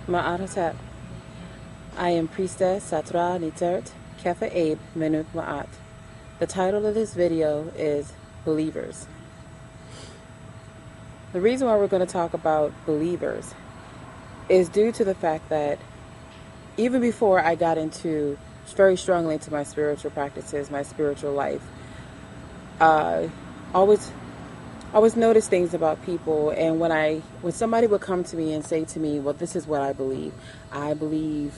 Ma'at Hotep. I am Priestess Satra Nitert Kefa Abe Menuk Ma'at. The title of this video is Believers. The reason why we're going to talk about believers is due to the fact that even before I got very strongly into my spiritual practices, my spiritual life, always notice things about people. And when somebody would come to me and say to me, well, this is what I believe. I believe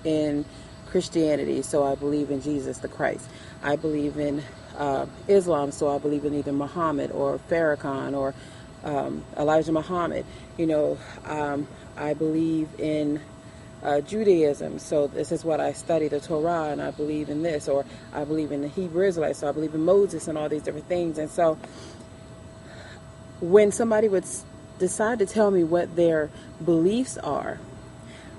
in Christianity, so I believe in Jesus the Christ. I believe in Islam, so I believe in either Muhammad or Farrakhan or Elijah Muhammad. I believe in Judaism, so this is what I study, the Torah, and I believe in this. Or I believe in the Hebrew Israelites, so I believe in Moses and all these different things. And so when somebody would decide to tell me what their beliefs are,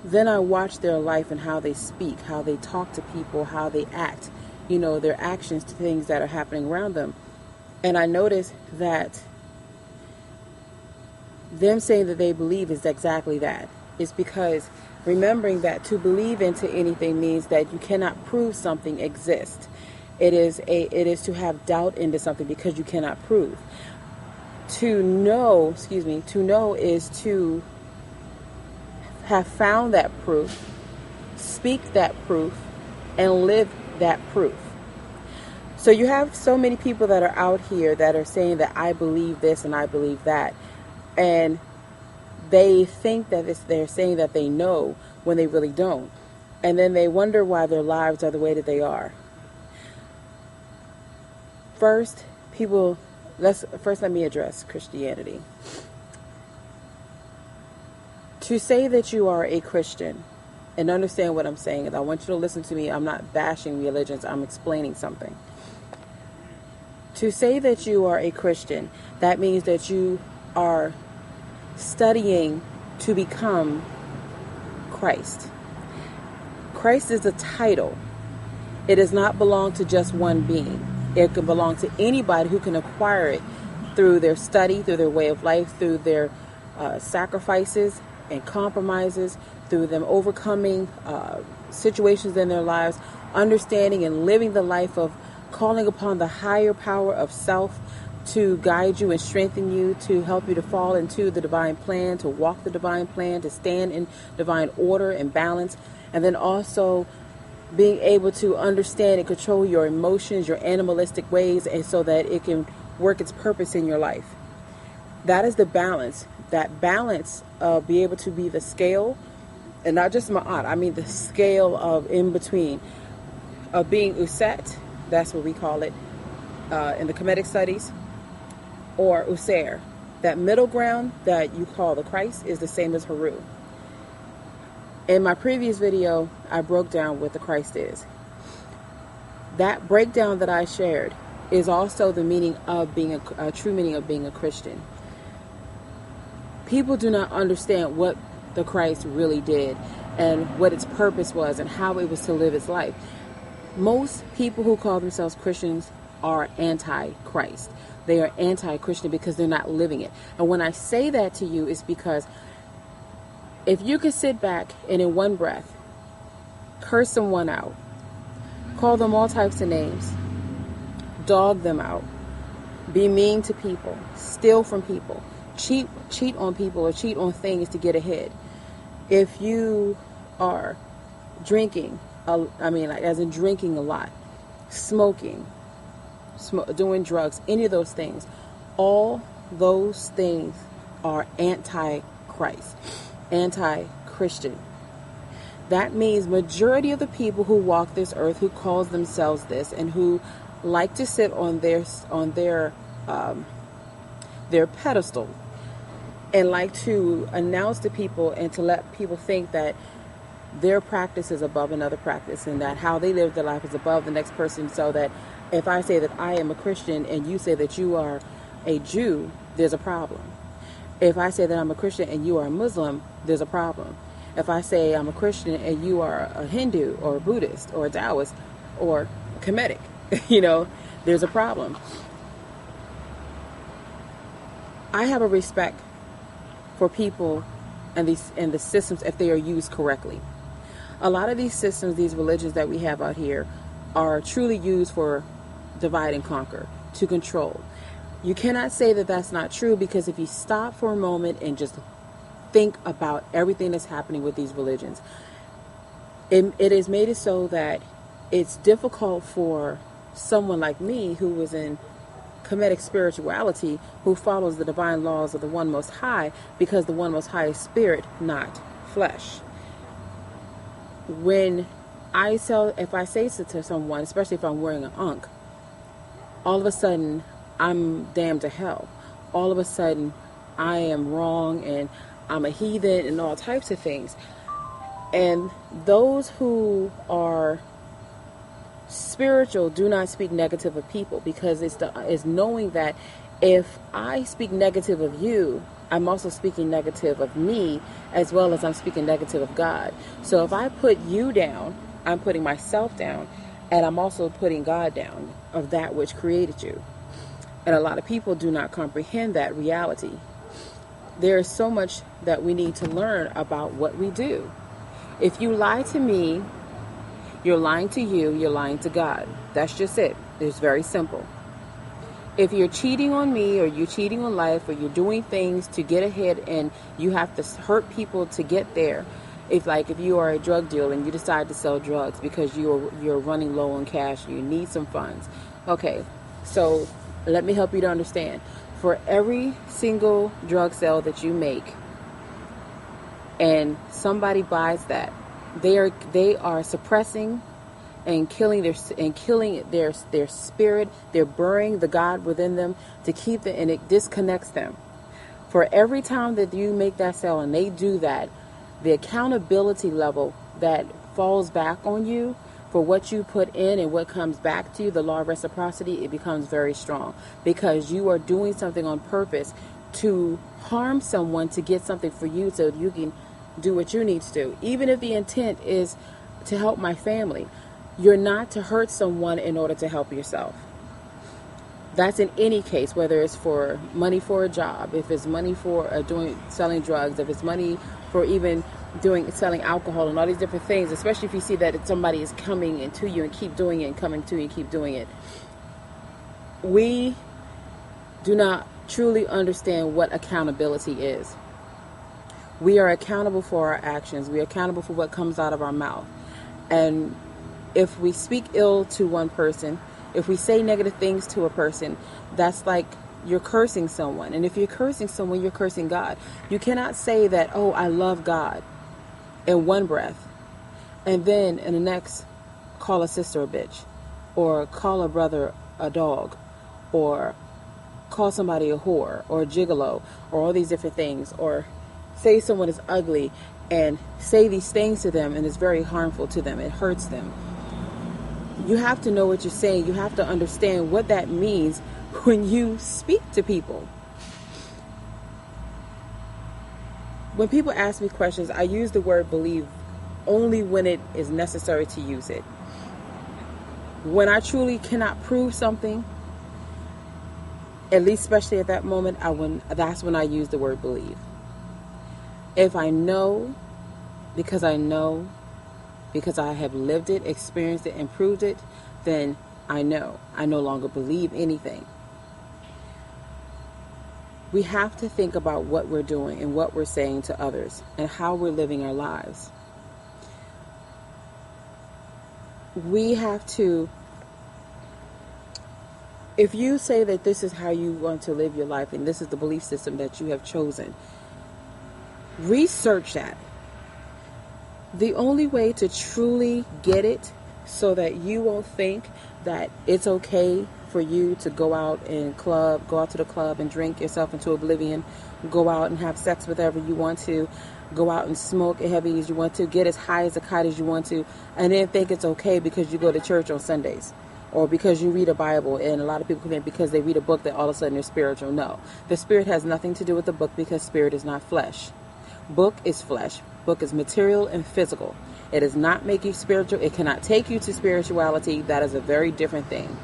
then I watch their life and how they speak, how they talk to people, how they act, their actions to things that are happening around them. And I notice that them saying that they believe is exactly that. It's because remembering that to believe into anything means that you cannot prove something exists. It is to have doubt into something because you cannot prove. To know is to have found that proof, speak that proof, and live that proof. So you have so many people that are out here that are saying that I believe this and I believe that. And they think that they're saying that they know when they really don't. And then they wonder why their lives are the way that they are. First, let me address Christianity. To say that you are a Christian, and understand what I'm saying, and I want you to listen to me. I'm not bashing religions. I'm explaining something. To say that you are a Christian, that means that you are studying to become Christ. Christ is a title. It does not belong to just one being. It can belong to anybody who can acquire it through their study, through their way of life, through their sacrifices and compromises, through them overcoming situations in their lives, understanding and living the life of calling upon the higher power of self to guide you and strengthen you, to help you to fall into the divine plan, to walk the divine plan, to stand in divine order and balance, and then also being able to understand and control your emotions, your animalistic ways, and so that it can work its purpose in your life. That is the balance. That balance of be able to be the scale, and not just ma'at, I mean the scale of in between, of being uset, that's what we call it in the Kemetic studies, or user. That middle ground that you call the Christ is the same as Haru. In my previous video, I broke down what the Christ is. That breakdown that I shared is also the meaning of being a true meaning of being a Christian. People do not understand what the Christ really did and what its purpose was and how it was to live its life. Most people who call themselves Christians are anti-Christ. They are anti-Christian because they're not living it. And when I say that to you, it's because if you could sit back and in one breath curse someone out, call them all types of names, dog them out, be mean to people, steal from people, cheat on people or cheat on things to get ahead. If you are drinking, as in drinking a lot, smoking, doing drugs, any of those things, all those things are anti-Christ, anti-Christian. That means majority of the people who walk this earth, who calls themselves this, and who like to sit on their pedestal and like to announce to people and to let people think that their practice is above another practice and that how they live their life is above the next person, so that if I say that I am a Christian and you say that you are a Jew, there's a problem. If I say that I'm a Christian and you are a Muslim, there's a problem. If I say I'm a Christian and you are a Hindu or a Buddhist or a Taoist or a Kemetic, there's a problem. I have a respect for people and the systems if they are used correctly. A lot of these systems, these religions that we have out here, are truly used for divide and conquer, to control. You cannot say that that's not true, because if you stop for a moment and just think about everything that's happening with these religions, it has made it so that it's difficult for someone like me who was in Kemetic spirituality, who follows the divine laws of the One Most High, because the One Most High is spirit, not flesh. If I say to someone, especially if I'm wearing an ankh, all of a sudden I'm damned to hell. All of a sudden I am wrong and I'm a heathen and all types of things. And those who are spiritual do not speak negative of people, because it's knowing that if I speak negative of you, I'm also speaking negative of me, as well as I'm speaking negative of God. So if I put you down, I'm putting myself down, and I'm also putting God down, of that which created you. And a lot of people do not comprehend that reality. There is so much that we need to learn about what we do. If you lie to me, you're lying to you, you're lying to God. That's just it. It's very simple. If you're cheating on me, or you're cheating on life, or you're doing things to get ahead and you have to hurt people to get there, if you are a drug dealer and you decide to sell drugs because you're running low on cash, you need some funds. Okay, so let me help you to understand. For every single drug sale that you make and somebody buys that, they are suppressing and killing their spirit. They're burying the God within them to keep them, and it disconnects them. For every time that you make that sale and they do that, the accountability level that falls back on you for what you put in and what comes back to you, the law of reciprocity, it becomes very strong, because you are doing something on purpose to harm someone to get something for you so you can do what you need to do. Even if the intent is to help my family, you're not to hurt someone in order to help yourself. That's in any case, whether it's for money for a job, if it's money for selling drugs, if it's money for even selling alcohol and all these different things, especially if you see that somebody is coming into you and keep doing it and coming to you and keep doing it. We do not truly understand what accountability is. We are accountable for our actions. We are accountable for what comes out of our mouth. And if we speak ill to one person, if we say negative things to a person, that's like you're cursing someone. And if you're cursing someone, you're cursing God. You cannot say that, oh, I love God, in one breath, and then in the next call a sister a bitch, or call a brother a dog, or call somebody a whore or a gigolo, or all these different things, or say someone is ugly and say these things to them, and it's very harmful to them. It hurts them. You have to know what you're saying. You have to understand what that means when you speak to people. When people ask me questions, I use the word believe only when it is necessary to use it. When I truly cannot prove something, at least especially at that moment, that's when I use the word believe. If I know, because I have lived it, experienced it, and proved it, then I know. I no longer believe anything. We have to think about what we're doing and what we're saying to others and how we're living our lives. We have to, if you say that this is how you want to live your life and this is the belief system that you have chosen, research that. The only way to truly get it, so that you won't think that it's okay for you to go out to the club and drink yourself into oblivion, go out and have sex with whoever you want to, go out and smoke as heavy as you want to, get as high as a kite as you want to, and then think it's okay because you go to church on Sundays, or because you read a Bible. And a lot of people come in because they read a book that all of a sudden they're spiritual. No, the spirit has nothing to do with the book, because spirit is not flesh. Book is flesh. Book is material and physical. It does not make you spiritual. It cannot take you to spirituality. That is a very different thing.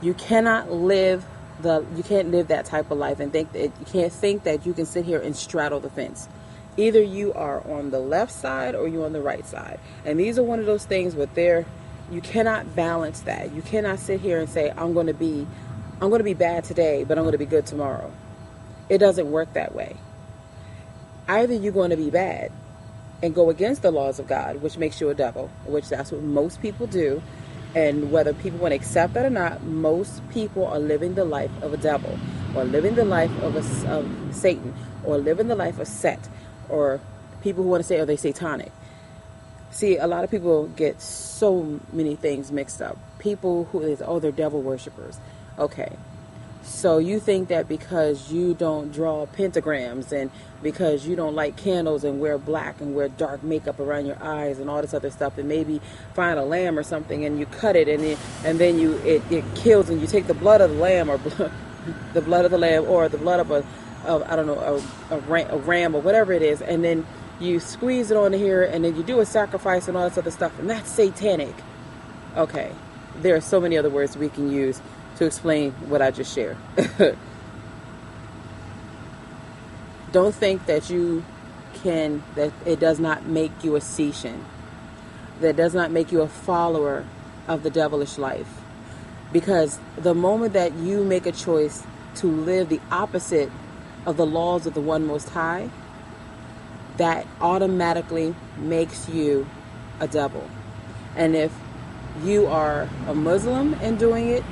You cannot live You can't live that type of life and think that you can't think that you can sit here and straddle the fence. Either you are on the left side or you're on the right side. And these are one of those things where you cannot balance that. You cannot sit here and say, I'm going to be bad today, but I'm going to be good tomorrow. It doesn't work that way. Either you're going to be bad and go against the laws of God, which makes you a devil, which that's what most people do. And whether people want to accept that or not, most people are living the life of a devil, or living the life of Satan, or living the life of Set, or people who want to say, are they satanic? See, a lot of people get so many things mixed up. People who is, they're devil worshipers. Okay. So you think that because you don't draw pentagrams and because you don't light candles and wear black and wear dark makeup around your eyes and all this other stuff, and maybe find a lamb or something and you cut it and then it kills, and you take the blood of the lamb or the blood of the lamb or the blood of a ram or whatever it is, and then you squeeze it onto here and then you do a sacrifice and all this other stuff, and that's satanic. Okay, there are so many other words we can use to explain what I just shared. Don't think that that it does not make you a Setian, that does not make you a follower of the devilish life. Because the moment that you make a choice to live the opposite of the laws of the One Most High, that automatically makes you a devil. And if you are a Muslim in doing it,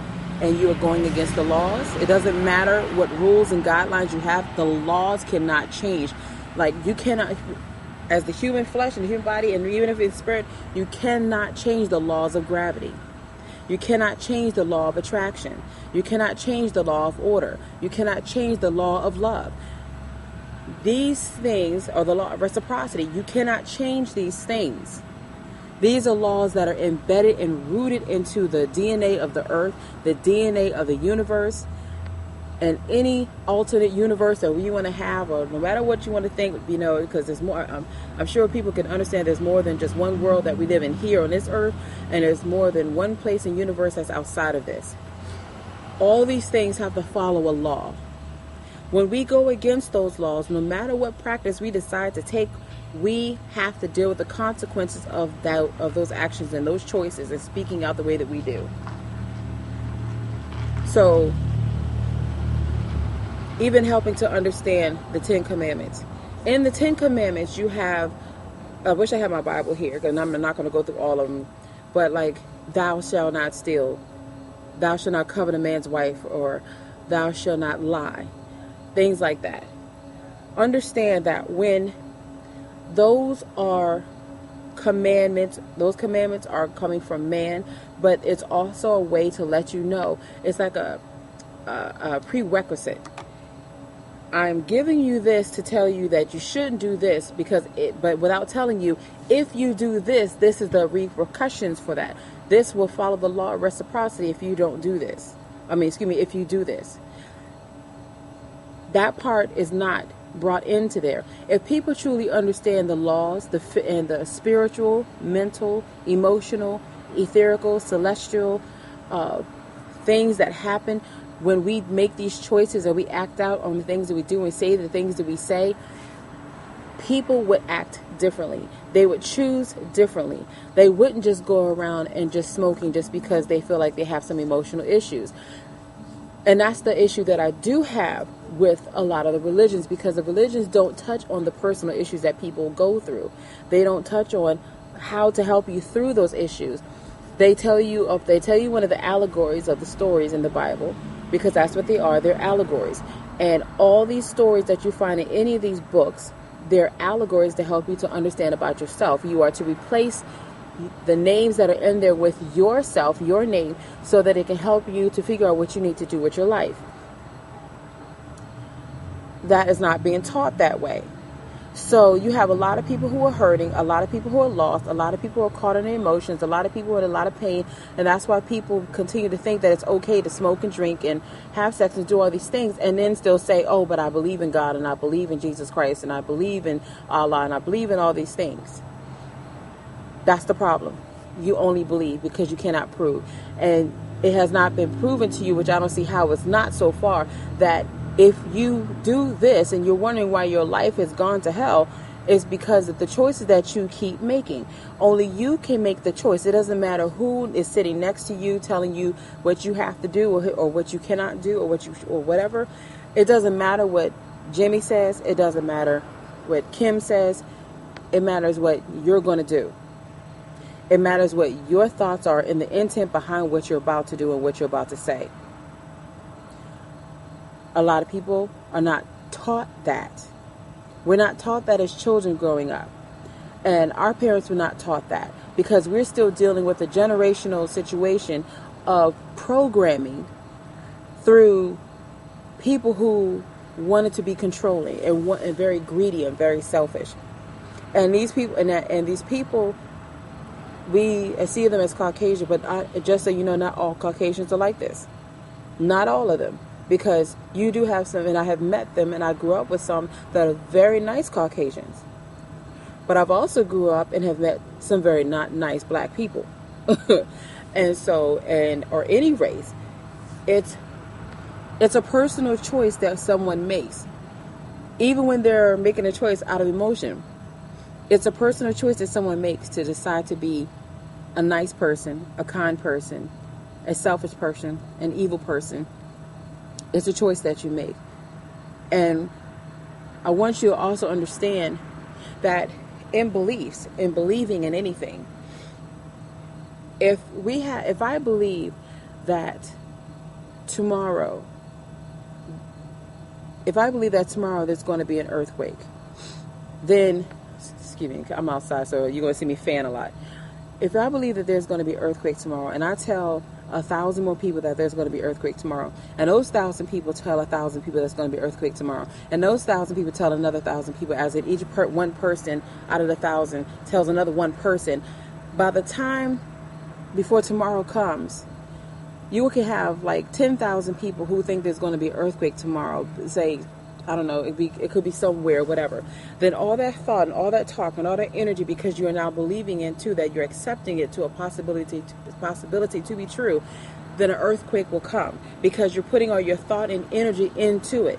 and you are going against the laws, it doesn't matter what rules and guidelines you have, the laws cannot change. Like, you cannot, as the human flesh and the human body, and even if it's spirit, you cannot change the laws of gravity. You cannot change the law of attraction. You cannot change the law of order. You cannot change the law of love. These things are the law of reciprocity. You cannot change these things. These are laws that are embedded and rooted into the DNA of the earth, the DNA of the universe, and any alternate universe that you want to have, or no matter what you want to think, because there's more. I'm sure people can understand there's more than just one world that we live in here on this earth, and there's more than one place in the universe that's outside of this. All these things have to follow a law. When we go against those laws, no matter what practice we decide to take, we have to deal with the consequences of those actions and those choices and speaking out the way that we do. So, even helping to understand the 10 Commandments. In the 10 Commandments, you have, I wish I had my Bible here, because I'm not going to go through all of them, but like, thou shalt not steal, thou shalt not covet a man's wife, or thou shalt not lie. Things like that. Understand that when those are commandments, those commandments are coming from man, but it's also a way to let you know. It's like a prerequisite. I'm giving you this to tell you that you shouldn't do this, but without telling you, if you do this, this is the repercussions for that. This will follow the law of reciprocity if you don't do this. If you do this. That part is not brought into there. If people truly understand the laws, and the spiritual, mental, emotional, etherical, celestial things that happen when we make these choices, or we act out on the things that we do and say the things that we say, people would act differently. They would choose differently. They wouldn't just go around and just smoking just because they feel like they have some emotional issues. And that's the issue that I do have with a lot of the religions, because the religions don't touch on the personal issues that people go through. They don't touch on how to help you through those issues. They tell you one of the allegories of the stories in the Bible, because that's what they are. They're allegories. And all these stories that you find in any of these books, they're allegories to help you to understand about yourself. You are to replace the names that are in there with yourself, your name, so that it can help you to figure out what you need to do with your life. That is not being taught that way. So you have a lot of people who are hurting, a lot of people who are lost, a lot of people who are caught in their emotions, a lot of people in a lot of pain, and that's why people continue to think that it's okay to smoke and drink and have sex and do all these things, and then still say, oh, but I believe in God, and I believe in Jesus Christ, and I believe in Allah, and I believe in all these things. That's the problem. You only believe because you cannot prove. And it has not been proven to you, which I don't see how it's not so far, that if you do this and you're wondering why your life has gone to hell, is because of the choices that you keep making. Only you can make the choice. It doesn't matter who is sitting next to you telling you what you have to do or what you cannot do or whatever. It doesn't matter what Jimmy says. It doesn't matter what Kim says. It matters what you're going to do. It matters what your thoughts are and the intent behind what you're about to do and what you're about to say. A lot of people are not taught that. We're not taught that as children growing up. And our parents were not taught that because we're still dealing with a generational situation of programming through people who wanted to be controlling and very greedy and very selfish. And these people, we see them as Caucasian, but just so you know, not all Caucasians are like this. Not all of them. Because you do have some, and I have met them, and I grew up with some that are very nice Caucasians. But I've also grew up and have met some very not nice black people. And so, or any race, it's a personal choice that someone makes. Even when they're making a choice out of emotion. It's a personal choice that someone makes to decide to be a nice person, a kind person, a selfish person, an evil person. It's a choice that you make. And I want you to also understand that in beliefs, in believing in anything, if I believe that tomorrow there's going to be an earthquake, then, excuse me, I'm outside, so you're going to see me fan a lot. If I believe that there's going to be an earthquake tomorrow, and I tell 1,000 more people that there's going to be an earthquake tomorrow, and those 1,000 people tell 1,000 people there's going to be an earthquake tomorrow, and those 1,000 people tell another 1,000 people, as in each one person out of the 1,000 tells another one person, by the time before tomorrow comes, you can have like 10,000 people who think there's going to be an earthquake tomorrow, say, I don't know, it could be somewhere, whatever. Then all that thought and all that talk and all that energy, because you are now believing into that, you're accepting it to a possibility to be true, then an earthquake will come because you're putting all your thought and energy into it.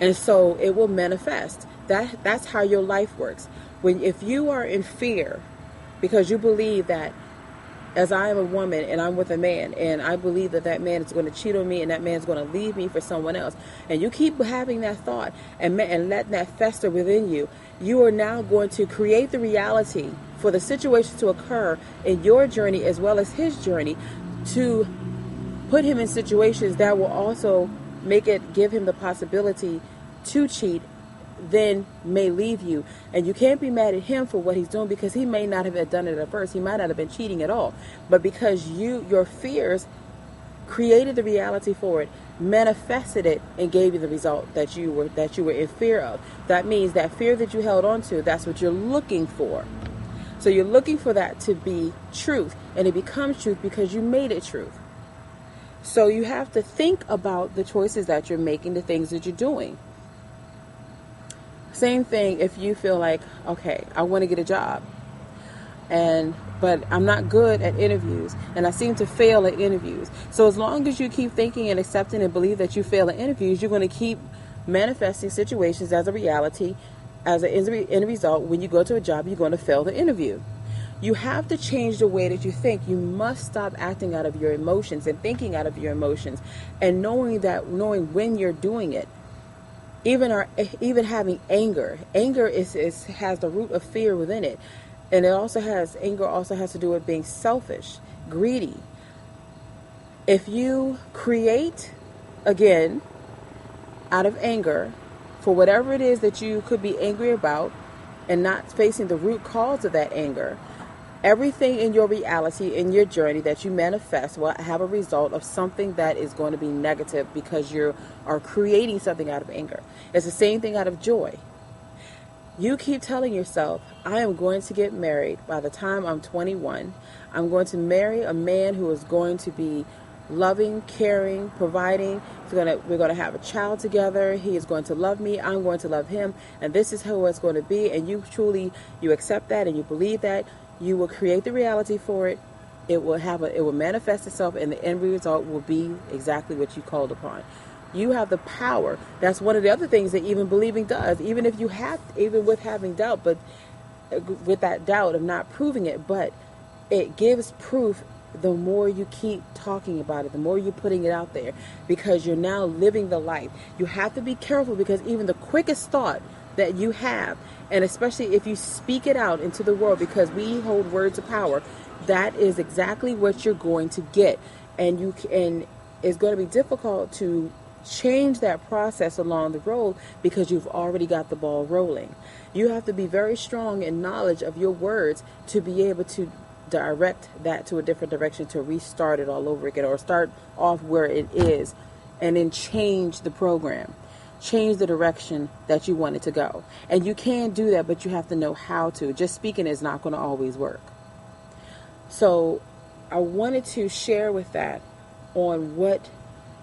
And so it will manifest. That's how your life works. If you are in fear because you believe that, as I am a woman and I'm with a man and I believe that man is going to cheat on me and that man's going to leave me for someone else, and you keep having that thought and letting that fester within you, you are now going to create the reality for the situation to occur in your journey as well as his journey, to put him in situations that will also give him the possibility to cheat, then may leave you. And you can't be mad at him for what he's doing, because he may not have done it at first. He might not have been cheating at all. But because your fears created the reality for it, manifested it, and gave you the result that you were in fear of. That means that fear that you held on to, that's what you're looking for. So you're looking for that to be truth, and it becomes truth because you made it truth. So you have to think about the choices that you're making, the things that you're doing. Same thing if you feel like, okay, I want to get a job, but I'm not good at interviews, and I seem to fail at interviews. So as long as you keep thinking and accepting and believe that you fail at interviews, you're going to keep manifesting situations as a reality, as an end result. When you go to a job, you're going to fail the interview. You have to change the way that you think. You must stop acting out of your emotions and thinking out of your emotions, and knowing when you're doing it. Even having anger has the root of fear within it, and anger also has to do with being selfish, greedy. If you create again out of anger for whatever it is that you could be angry about, and not facing the root cause of that anger, everything in your reality, in your journey that you manifest, will have a result of something that is going to be negative, because you are creating something out of anger. It's the same thing out of joy. You keep telling yourself, I am going to get married by the time I'm 21. I'm going to marry a man who is going to be loving, caring, providing. We're going to have a child together. He is going to love me. I'm going to love him. And this is how it's going to be. And you accept that and you believe that. You will create the reality for it. it will manifest itself, and the end result will be exactly what you called upon. You have the power. That's one of the other things that even believing does. Even with having doubt, but with that doubt of not proving it, but it gives proof. The more you keep talking about it, the more you're putting it out there, because you're now living the life. You have to be careful, because even the quickest thought that you have, and especially if you speak it out into the world, because we hold words of power, that is exactly what you're going to get. And it's going to be difficult to change that process along the road, because you've already got the ball rolling. You have to be very strong in knowledge of your words to be able to direct that to a different direction, to restart it all over again, or start off where it is and then change the program, change the direction that you want it to go. And you can do that, but you have to know how to. Just speaking is not going to always work. So I wanted to share with that on what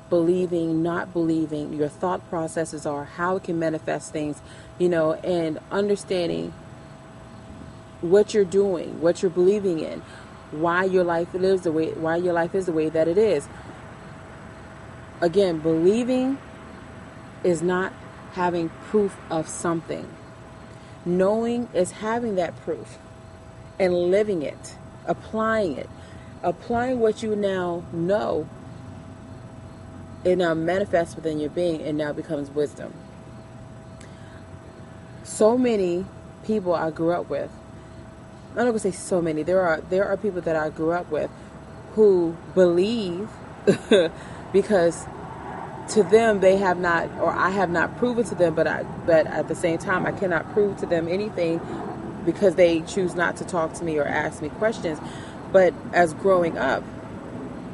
believing, not believing, your thought processes are, how it can manifest things, and understanding what you're doing, what you're believing in, why your life is the way that it is. Again, believing is not having proof of something. Knowing is having that proof and living it, applying what you now know. It now manifests within your being and now becomes wisdom. So many people I grew up with, I'm not going to say so many, there are people that I grew up with who believe because to them they have not, or I have not proven to them, but at the same time I cannot prove to them anything, because they choose not to talk to me or ask me questions. But as growing up,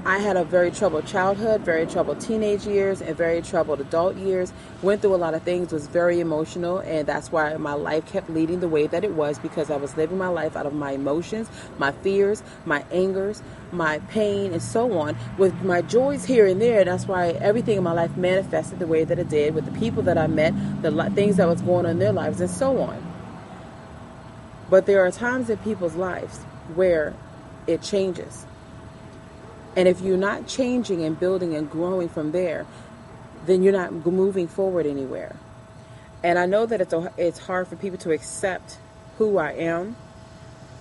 I had a very troubled childhood, very troubled teenage years, and very troubled adult years. Went through a lot of things, was very emotional, and that's why my life kept leading the way that it was, because I was living my life out of my emotions, my fears, my angers, my pain, and so on, with my joys here and there. That's why everything in my life manifested the way that it did, with the people that I met, the things that was going on in their lives, and so on. But there are times in people's lives where it changes. And if you're not changing and building and growing from there, then you're not moving forward anywhere. And I know that it's hard for people to accept who I am,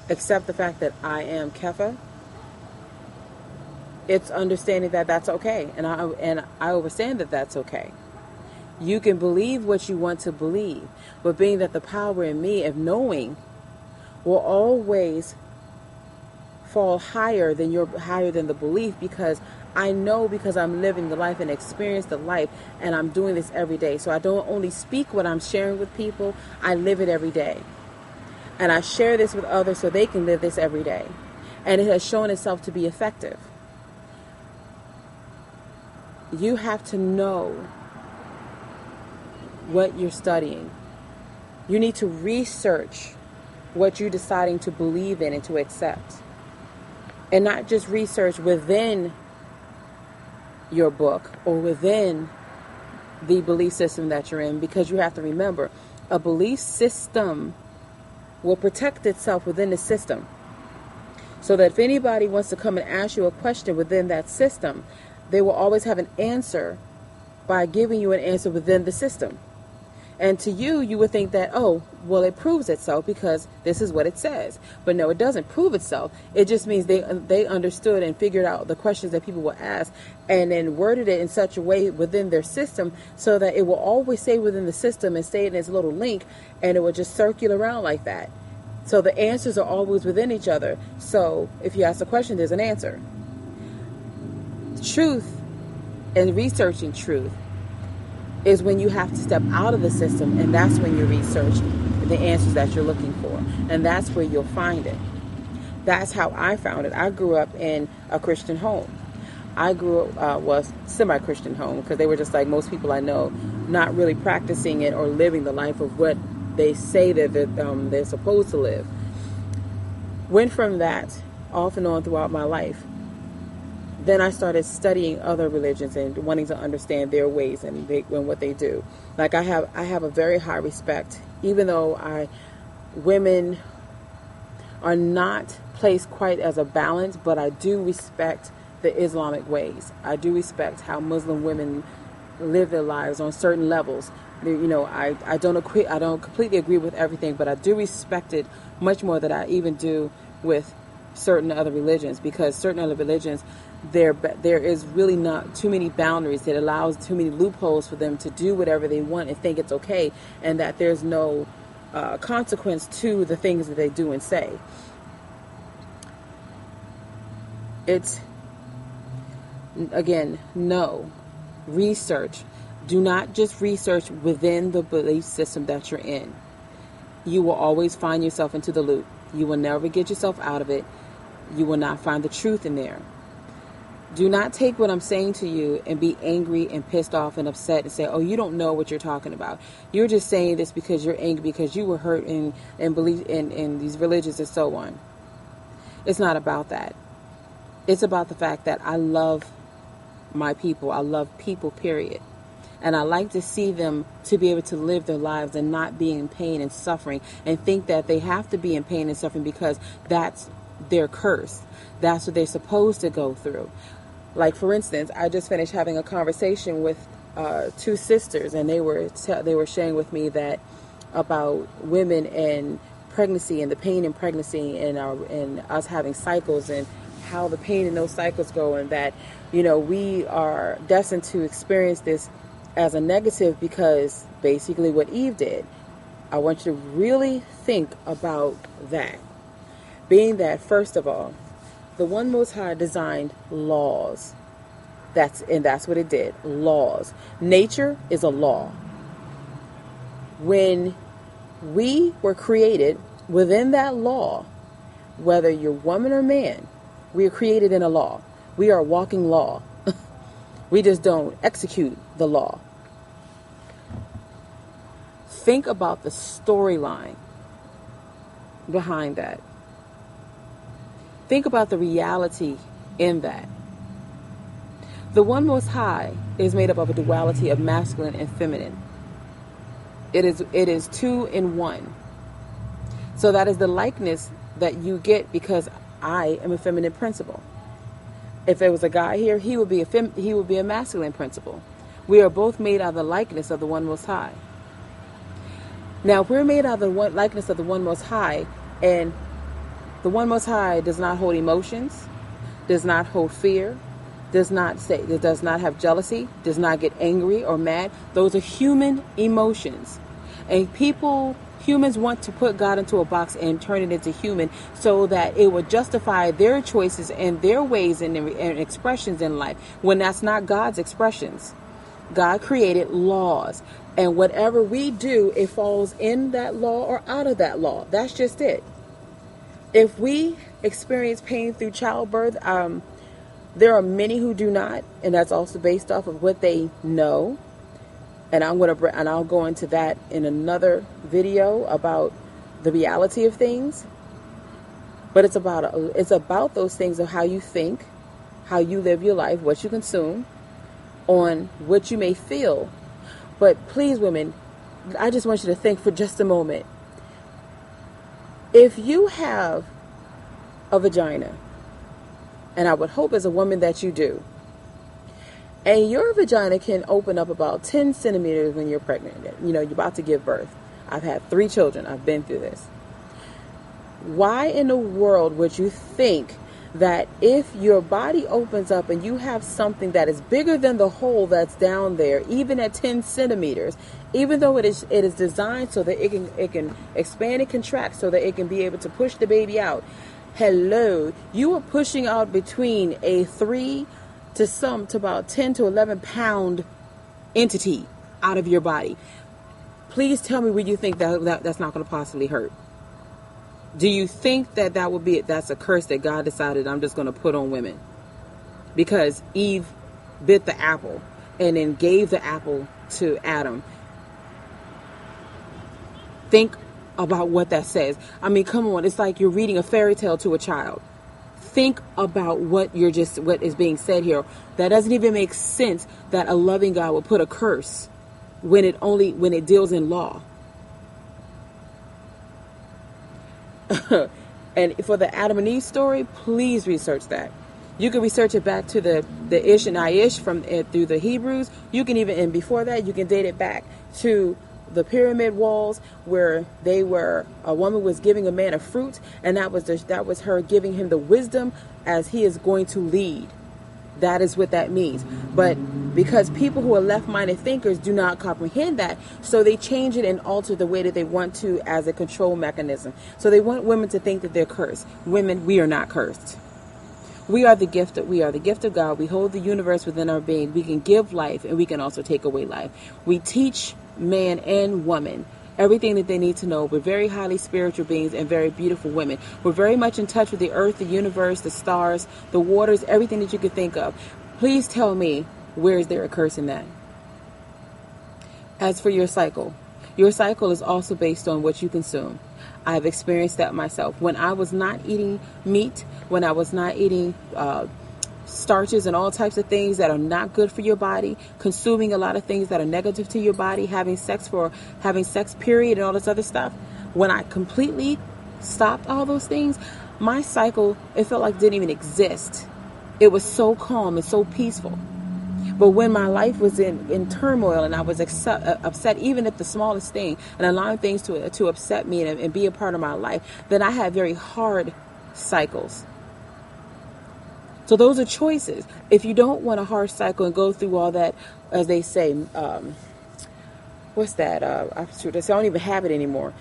accept the fact that I am Kefa. It's understanding that that's okay. And I understand that that's okay. You can believe what you want to believe, but being that the power in me of knowing will always fall higher than the belief, because I know, because I'm living the life and experience the life, and I'm doing this every day. So I don't only speak what I'm sharing with people, I live it every day. And I share this with others so they can live this every day. And it has shown itself to be effective. You have to know what you're studying. You need to research what you're deciding to believe in and to accept. And not just research within your book or within the belief system that you're in, because you have to remember, a belief system will protect itself within the system. So that if anybody wants to come and ask you a question within that system, they will always have an answer by giving you an answer within the system. And to you, you would think that, oh, well, it proves itself because this is what it says. But no, it doesn't prove itself. It just means they understood and figured out the questions that people will ask, and then worded it in such a way within their system so that it will always stay within the system and stay in its little link, and it will just circle around like that. So the answers are always within each other. So if you ask a question, there's an answer. Truth and researching truth is when you have to step out of the system, and that's when you research the answers that you're looking for, and that's where you'll find it. That's how I found it. I grew up in a Christian home. I grew up, semi-Christian home, because they were just like most people I know, not really practicing it or living the life of what they say that they're supposed to live. Went from that off and on throughout my life. Then I started studying other religions and wanting to understand their ways and what they do. Like I have a very high respect, even though women are not placed quite as a balance, but I do respect the Islamic ways. I do respect how Muslim women live their lives on certain levels. I don't completely agree with everything, but I do respect it much more than I even do with certain other religions, because certain other religions, there is really not too many boundaries. It allows too many loopholes for them to do whatever they want and think it's okay, and that there's no consequence to the things that they do and say. It's, again, no. Research. Do not just research within the belief system that you're in. You will always find yourself into the loop. You will never get yourself out of it. You will not find the truth in there. Do not take what I'm saying to you and be angry and pissed off and upset and say, oh, you don't know what you're talking about. You're just saying this because you're angry because you were hurt and believe in these religions and so on. It's not about that. It's about the fact that I love my people. I love people, period. And I like to see them to be able to live their lives and not be in pain and suffering and think that they have to be in pain and suffering because that's their curse. That's what they're supposed to go through. Like, for instance, I just finished having a conversation with two sisters, and they were sharing with me that about women and pregnancy and the pain in pregnancy and us having cycles and how the pain in those cycles go, and that, we are destined to experience this as a negative because basically what Eve did. I want you to really think about that. Being that, first of all, the One Most High designed laws. That's what it did. Laws. Nature is a law. When we were created within that law, whether you're woman or man, we are created in a law. We are a walking law. We just don't execute the law. Think about the storyline behind that. Think about the reality in that. The One Most High is made up of a duality of masculine and feminine. It is two in one. So that is the likeness that you get because I am a feminine principle. If there was a guy here, he would be a masculine principle. We are both made out of the likeness of the One Most High. Now, if we're made out of the likeness of the One Most High, and the One Most High does not hold emotions, does not hold fear, does not have jealousy, does not get angry or mad. Those are human emotions. And humans want to put God into a box and turn it into human so that it would justify their choices and their ways and expressions in life, when that's not God's expressions. God created laws, and whatever we do, it falls in that law or out of that law. That's just it. If we experience pain through childbirth, there are many who do not, and that's also based off of what they know. And I'll go into that in another video about the reality of things. But it's about those things of how you think, how you live your life, what you consume, on what you may feel. But please, women, I just want you to think for just a moment. If you have a vagina, and I would hope as a woman that you do, and your vagina can open up about 10 centimeters when you're pregnant, you're about to give birth. I've had 3 children. I've been through this. Why in the world would you think that if your body opens up and you have something that is bigger than the hole that's down there, even at 10 centimeters, even though it is designed so that it can expand and contract so that it can be able to push the baby out? Hello, you are pushing out between a 3 to about 10 to 11 pound entity out of your body. Please tell me where you think that's not going to possibly hurt. Do you think that would be it? That's a curse that God decided I'm just going to put on women because Eve bit the apple and then gave the apple to Adam? Think about what that says. I mean, come on. It's like you're reading a fairy tale to a child. Think about what is being said here. That doesn't even make sense that a loving God would put a curse when it deals in law. And for the Adam and Eve story, please research that. You can research it back to the Ish and Aish from through the Hebrews. You can even, and before that, you can date it back to the pyramid walls, where a woman was giving a man a fruit, and that was her giving him the wisdom as he is going to lead. That is what that means. But because people who are left-minded thinkers do not comprehend that, so they change it and alter the way that they want to as a control mechanism. So they want women to think that they're cursed. Women, we are not cursed. We are the gift of God. We hold the universe within our being. We can give life, and we can also take away life. We teach man and woman everything that they need to know. We're very highly spiritual beings and very beautiful women. We're very much in touch with the earth, the universe, the stars, the waters, everything that you could think of. Please tell me, where is there a curse in that? As for your cycle is also based on what you consume. I've experienced that myself. When I was not eating meat, when I was not eating starches and all types of things that are not good for your body, consuming a lot of things that are negative to your body, having sex period, and all this other stuff. When I completely stopped all those things, my cycle, it felt like didn't even exist. It was so calm and so peaceful. But when my life was in turmoil and I was upset even at the smallest thing, and allowing things to upset me and be a part of my life, then I had very hard cycles. So those are choices. If you don't want a harsh cycle and go through all that, as they say, what's that? I don't even have it anymore.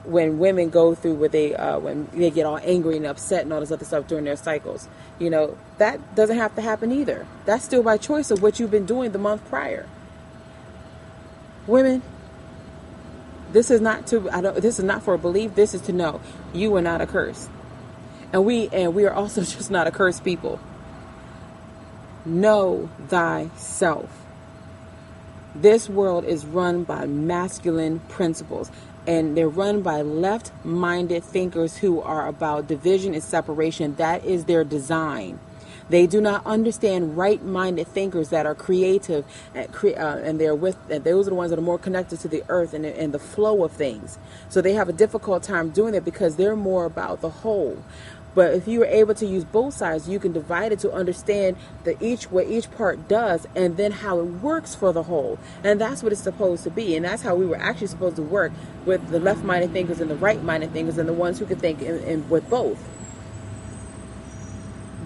When women go through when they get all angry and upset and all this other stuff during their cycles, that doesn't have to happen either. That's still by choice of what you've been doing the month prior. Women, this is not for a belief. This is to know you are not a curse, and we are also just not a cursed people. Know thyself. This world is run by masculine principles, and they're run by left-minded thinkers who are about division and separation. That is their design. They do not understand right-minded thinkers that are creative, and those are the ones that are more connected to the earth and the flow of things. So they have a difficult time doing that because they're more about the whole. But if you are able to use both sides, you can divide it to understand what each part does, and then how it works for the whole. And that's what it's supposed to be. And that's how we were actually supposed to work with the left-minded thinkers and the right-minded thinkers and the ones who can think with both.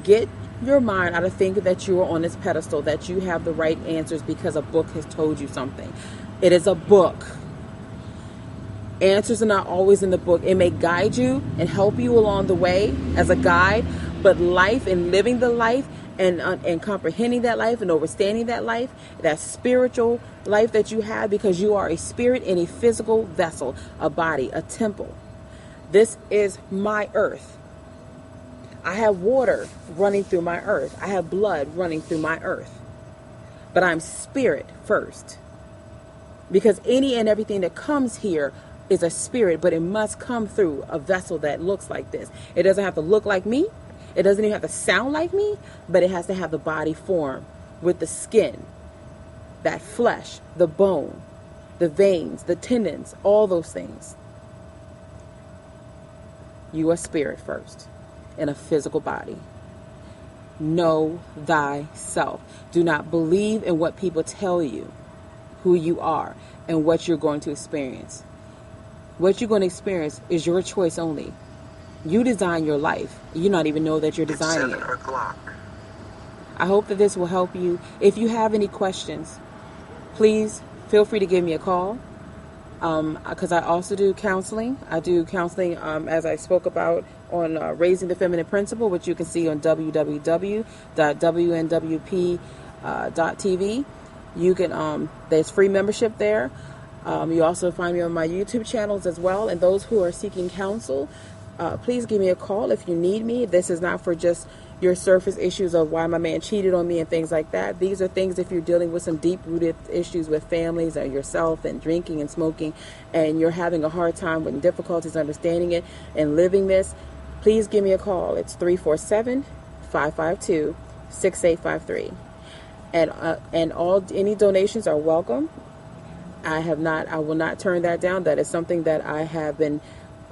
Get your mind out of thinking that you are on this pedestal, that you have the right answers because a book has told you something. It is a book. Answers are not always in the book. It may guide you and help you along the way as a guide, but life and living the life and comprehending that life and understanding that life, that spiritual life that you have, because you are a spirit in a physical vessel, a body, a temple. This is my earth. I have water running through my earth. I have blood running through my earth. But I'm spirit first. Because any and everything that comes here is a spirit, but it must come through a vessel that looks like this. It doesn't have to look like me. It doesn't even have to sound like me, but it has to have the body form with the skin, that flesh, the bone, the veins, the tendons, all those things. You are spirit first in a physical body. Know thyself. Do not believe in what people tell you, who you are, and what you're going to experience. What you're going to experience is your choice only. You design your life. You not even know that you're designing it. I hope that this will help you. If you have any questions, please feel free to give me a call. Because I also do counseling. I do counseling, as I spoke about, on Raising the Feminine Principle, which you can see on www.wnwp.tv. You can, there's free membership there. You also find me on my YouTube channels as well. And those who are seeking counsel, please give me a call if you need me. This is not for just your surface issues of why my man cheated on me and things like that. These are things if you're dealing with some deep-rooted issues with families or yourself and drinking and smoking, and you're having a hard time with difficulties understanding it and living this, please give me a call. It's 347-552-6853. And any donations are welcome. I will not turn that down. That is something that I have been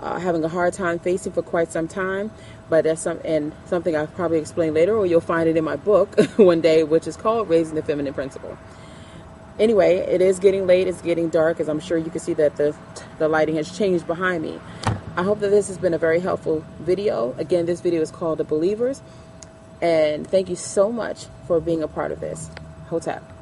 having a hard time facing for quite some time. But that's something I'll probably explain later, or you'll find it in my book one day, which is called Raising the Feminine Principle. Anyway, it is getting late. It's getting dark, as I'm sure you can see that the lighting has changed behind me. I hope that this has been a very helpful video. Again, this video is called The Believers. And thank you so much for being a part of this. Hotep.